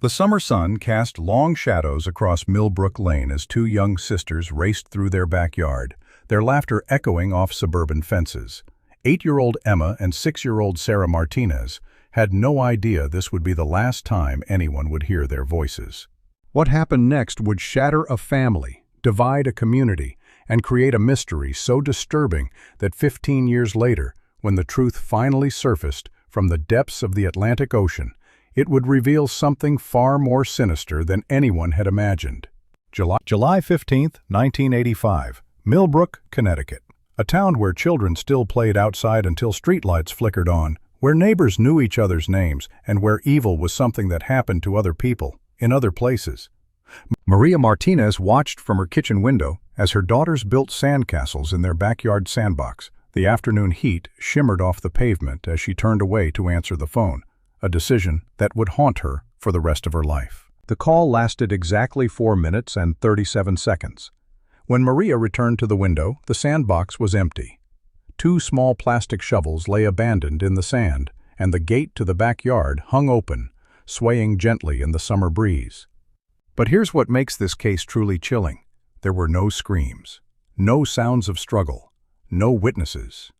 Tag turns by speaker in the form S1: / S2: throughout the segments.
S1: The summer sun cast long shadows across Millbrook Lane as two young sisters raced through their backyard, their laughter echoing off suburban fences. 8-year-old Emma and 6-year-old Sarah Martinez had no idea this would be the last time anyone would hear their voices. What happened next would shatter a family, divide a community, and create a mystery so disturbing that 15 years later, when the truth finally surfaced from the depths of the Atlantic Ocean, it would reveal something far more sinister than anyone had imagined. July 15, 1985, Millbrook, Connecticut. A town where children still played outside until streetlights flickered on, where neighbors knew each other's names, and where evil was something that happened to other people, in other places. Maria Martinez watched from her kitchen window as her daughters built sandcastles in their backyard sandbox. The afternoon heat shimmered off the pavement as she turned away to answer the phone, a decision that would haunt her for the rest of her life. The call lasted exactly 4 minutes and 37 seconds. When Maria returned to the window, the sandbox was empty. 2 small plastic shovels lay abandoned in the sand, and the gate to the backyard hung open, swaying gently in the summer breeze. But here's what makes this case truly chilling. There were no screams, no sounds of struggle, no witnesses.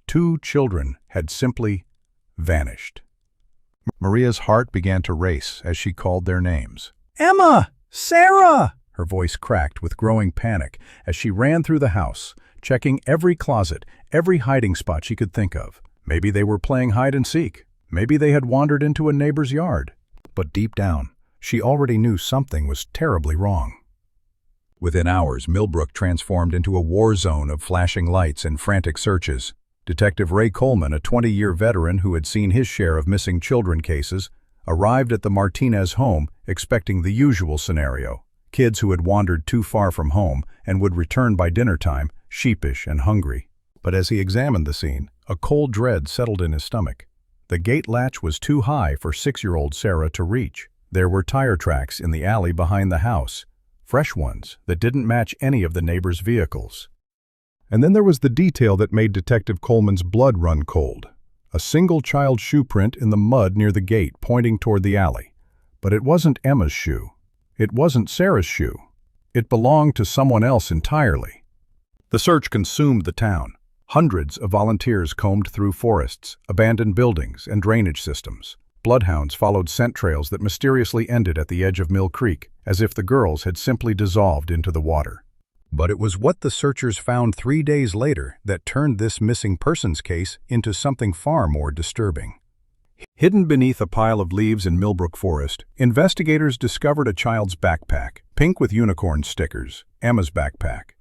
S1: 2 children had simply vanished. Maria's heart began to race as she called their names. "Emma! Sarah!" Her voice cracked with growing panic as she ran through the house, checking every closet, every hiding spot she could think of. Maybe they were playing hide and seek. Maybe they had wandered into a neighbor's yard. But deep down, she already knew something was terribly wrong. Within hours, Millbrook transformed into a war zone of flashing lights and frantic searches. Detective Ray Coleman, a 20-year veteran who had seen his share of missing children cases, arrived at the Martinez home expecting the usual scenario: kids who had wandered too far from home and would return by dinner time, sheepish and hungry. But as he examined the scene, a cold dread settled in his stomach. The gate latch was too high for 6-year-old Sarah to reach. There were tire tracks in the alley behind the house, fresh ones that didn't match any of the neighbors' vehicles. And then there was the detail that made Detective Coleman's blood run cold. A single child's shoe print in the mud near the gate pointing toward the alley. But it wasn't Emma's shoe. It wasn't Sarah's shoe. It belonged to someone else entirely. The search consumed the town. Hundreds of volunteers combed through forests, abandoned buildings, and drainage systems. Bloodhounds followed scent trails that mysteriously ended at the edge of Mill Creek, as if the girls had simply dissolved into the water. But it was what the searchers found 3 days later that turned this missing persons case into something far more disturbing. Hidden beneath a pile of leaves in Millbrook Forest, investigators discovered a child's backpack, pink with unicorn stickers, Emma's backpack.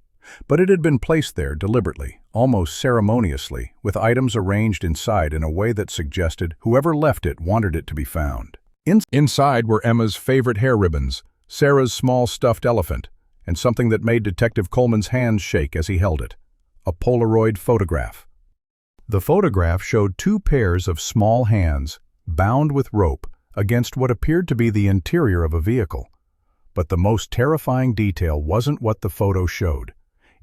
S1: But it had been placed there deliberately, almost ceremoniously, with items arranged inside in a way that suggested whoever left it wanted it to be found. Inside were Emma's favorite hair ribbons, Sarah's small stuffed elephant, and something that made Detective Coleman's hands shake as he held it: a Polaroid photograph. The photograph showed 2 pairs of small hands, bound with rope, against what appeared to be the interior of a vehicle. But the most terrifying detail wasn't what the photo showed.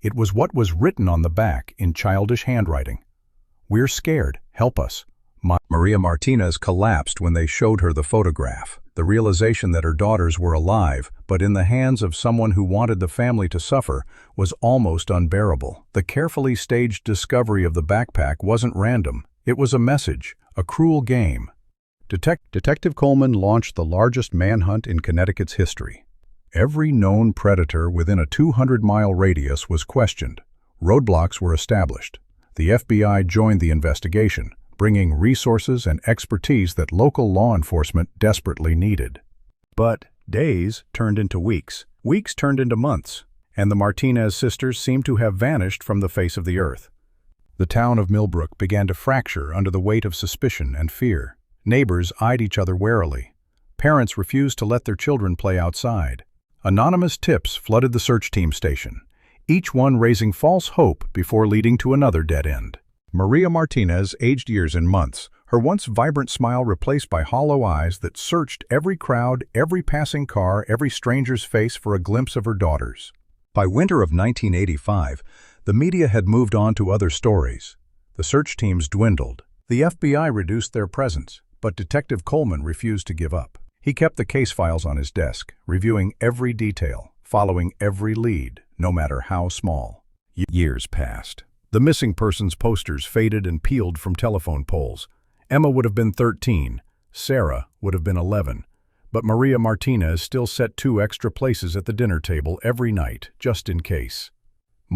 S1: It was what was written on the back in childish handwriting. "We're scared. Help us." Maria Martinez collapsed when they showed her the photograph. The realization that her daughters were alive, but in the hands of someone who wanted the family to suffer, was almost unbearable. The carefully staged discovery of the backpack wasn't random. It was a message, a cruel game. Detective Coleman launched the largest manhunt in Connecticut's history. Every known predator within a 200-mile radius was questioned. Roadblocks were established. The FBI joined the investigation, bringing resources and expertise that local law enforcement desperately needed. But days turned into weeks, weeks turned into months, and the Martinez sisters seemed to have vanished from the face of the earth. The town of Millbrook began to fracture under the weight of suspicion and fear. Neighbors eyed each other warily. Parents refused to let their children play outside. Anonymous tips flooded the search team station, each one raising false hope before leading to another dead end. Maria Martinez aged years and months, her once vibrant smile replaced by hollow eyes that searched every crowd, every passing car, every stranger's face for a glimpse of her daughters. By winter of 1985, the media had moved on to other stories. The search teams dwindled. The FBI reduced their presence, but Detective Coleman refused to give up. He kept the case files on his desk, reviewing every detail, following every lead, no matter how small. Years passed. The missing persons posters faded and peeled from telephone poles. Emma would have been 13. Sarah would have been 11. But Maria Martinez still set 2 extra places at the dinner table every night, just in case.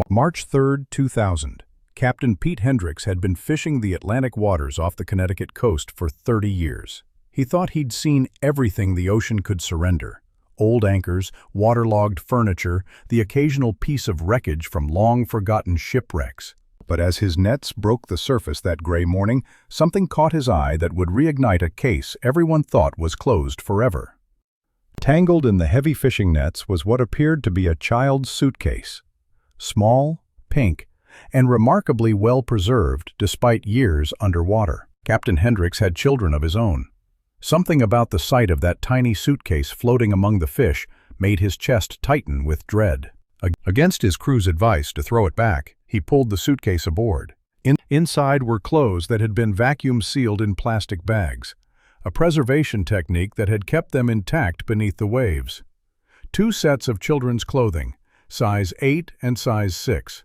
S1: March 3, 2000. Captain Pete Hendricks had been fishing the Atlantic waters off the Connecticut coast for 30 years. He thought he'd seen everything the ocean could surrender. Old anchors, waterlogged furniture, the occasional piece of wreckage from long-forgotten shipwrecks. But as his nets broke the surface that gray morning, something caught his eye that would reignite a case everyone thought was closed forever. Tangled in the heavy fishing nets was what appeared to be a child's suitcase. Small, pink, and remarkably well-preserved despite years underwater. Captain Hendricks had children of his own. Something about the sight of that tiny suitcase floating among the fish made his chest tighten with dread. Against his crew's advice to throw it back, he pulled the suitcase aboard. Inside were clothes that had been vacuum-sealed in plastic bags, a preservation technique that had kept them intact beneath the waves. 2 sets of children's clothing, size 8 and size 6.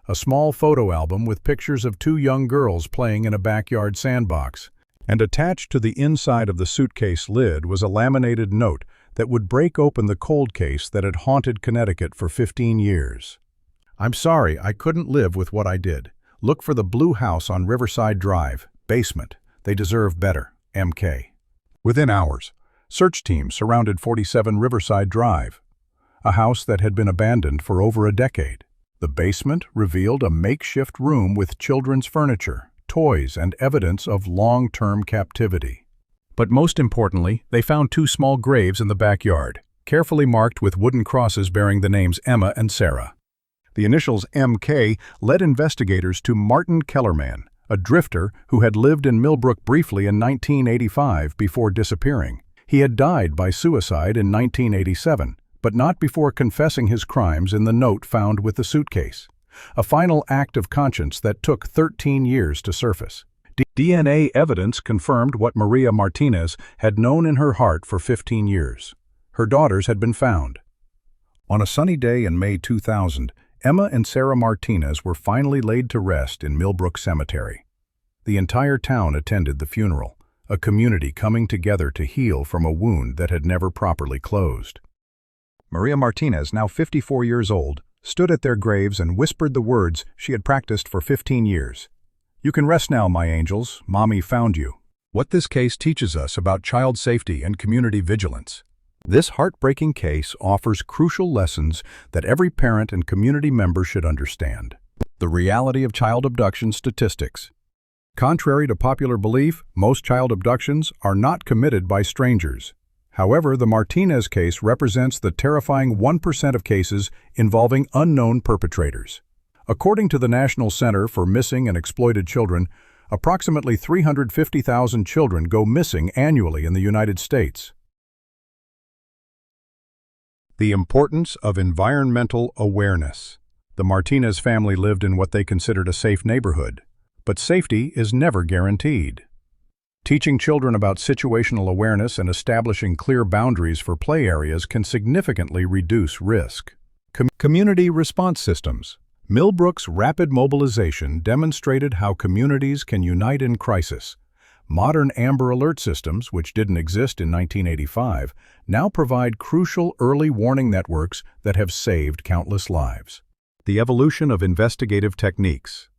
S1: A small photo album with pictures of 2 young girls playing in a backyard sandbox. And attached to the inside of the suitcase lid was a laminated note that would break open the cold case that had haunted Connecticut for 15 years. "I'm sorry, I couldn't live with what I did. Look for the blue house on Riverside Drive, basement. They deserve better. MK." Within hours, search teams surrounded 47 Riverside Drive, a house that had been abandoned for over a decade. The basement revealed a makeshift room with children's furniture, toys, and evidence of long-term captivity. But most importantly, they found 2 small graves in the backyard, carefully marked with wooden crosses bearing the names Emma and Sarah. The initials MK led investigators to Martin Kellerman, a drifter who had lived in Millbrook briefly in 1985 before disappearing. He had died by suicide in 1987, but not before confessing his crimes in the note found with the suitcase. A final act of conscience that took 13 years to surface. DNA evidence confirmed what Maria Martinez had known in her heart for 15 years. Her daughters had been found. On a sunny day in May 2000, Emma and Sarah Martinez were finally laid to rest in Millbrook Cemetery. The entire town attended the funeral, a community coming together to heal from a wound that had never properly closed. Maria Martinez, now 54 years old, stood at their graves and whispered the words she had practiced for 15 years. "You can rest now, my angels. Mommy found you." What this case teaches us about child safety and community vigilance. This heartbreaking case offers crucial lessons that every parent and community member should understand. The reality of child abduction statistics. Contrary to popular belief, most child abductions are not committed by strangers. However, the Martinez case represents the terrifying 1% of cases involving unknown perpetrators. According to the National Center for Missing and Exploited Children, approximately 350,000 children go missing annually in the United States. The importance of environmental awareness. The Martinez family lived in what they considered a safe neighborhood, but safety is never guaranteed. Teaching children about situational awareness and establishing clear boundaries for play areas can significantly reduce risk. Community response systems. Millbrook's rapid mobilization demonstrated how communities can unite in crisis. Modern Amber Alert systems, which didn't exist in 1985, now provide crucial early warning networks that have saved countless lives. The evolution of investigative techniques.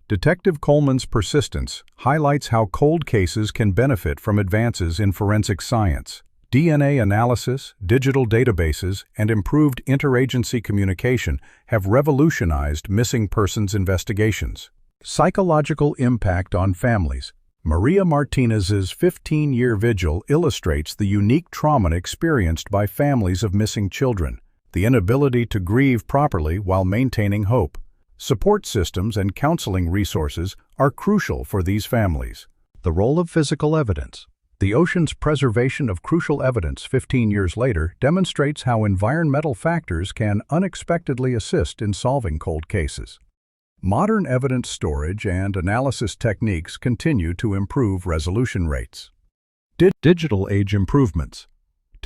S1: Detective Coleman's persistence highlights how cold cases can benefit from advances in forensic science. DNA analysis, digital databases, and improved interagency communication have revolutionized missing persons investigations. Psychological impact on families. Maria Martinez's 15-year vigil illustrates the unique trauma experienced by families of missing children, the inability to grieve properly while maintaining hope. Support systems and counseling resources are crucial for these families. The role of physical evidence. The ocean's preservation of crucial evidence 15 years later demonstrates how environmental factors can unexpectedly assist in solving cold cases. Modern evidence storage and analysis techniques continue to improve resolution rates. Digital age improvements.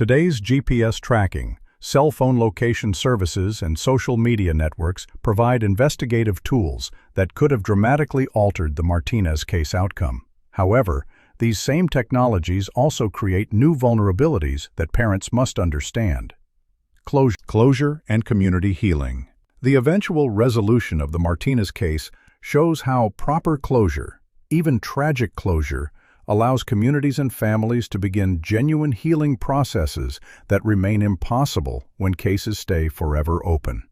S1: Today's GPS tracking, cell phone location services, and social media networks provide investigative tools that could have dramatically altered the Martinez case outcome. However, these same technologies also create new vulnerabilities that parents must understand. Closure and community healing. The eventual resolution of the Martinez case shows how proper closure, even tragic closure, allows communities and families to begin genuine healing processes that remain impossible when cases stay forever open.